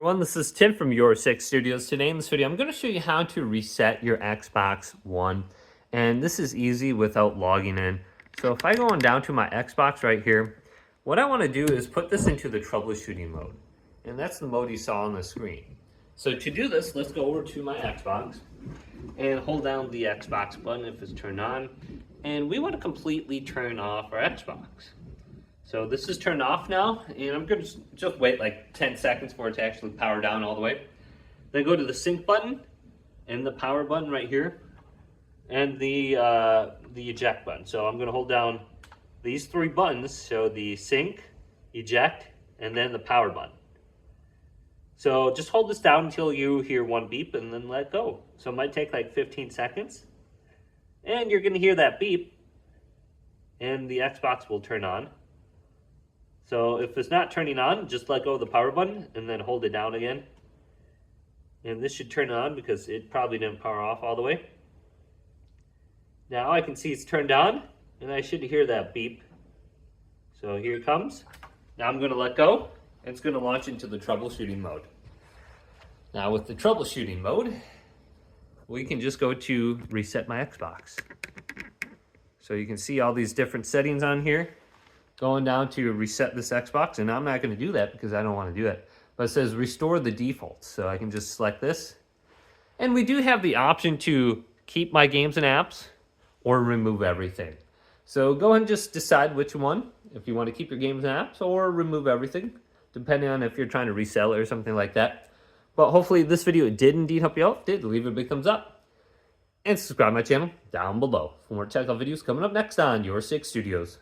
Everyone, this is Tim from Your Six Studios. Today in this video, I'm going to show you how to reset your Xbox One. And this is easy without logging in. So if I go on down to my Xbox right here, what I want to do is put this into the troubleshooting mode. And that's the mode you saw on the screen. So to do this, let's go over to my Xbox and hold down the Xbox button if it's turned on. And we want to completely turn off our Xbox. So this is turned off now, and I'm going to just wait like 10 seconds for it to actually power down all the way. Then go to the sync button and the power button right here, and the eject button. So I'm going to hold down these three buttons, so the sync, eject, and then the power button. So just hold this down until you hear one beep and then let go. So it might take like 15 seconds. And you're going to hear that beep, and the Xbox will turn on. So if it's not turning on, just let go of the power button and then hold it down again. And this should turn on because it probably didn't power off all the way. Now I can see it's turned on and I should hear that beep. So here it comes. Now I'm going to let go and it's going to launch into the troubleshooting mode. Now with the troubleshooting mode, we can just go to reset my Xbox. So you can see all these different settings on here. Going down to reset this Xbox, and I'm not going to do that because I don't want to do that. But it says restore the defaults, so I can just select this. And we do have the option to keep my games and apps or remove everything. So go ahead and just decide which one, if you want to keep your games and apps or remove everything, depending on if you're trying to resell it or something like that. But hopefully this video did indeed help you out. If it did, leave it a big thumbs up. And subscribe to my channel down below for more technical videos coming up next on Your Six Studios.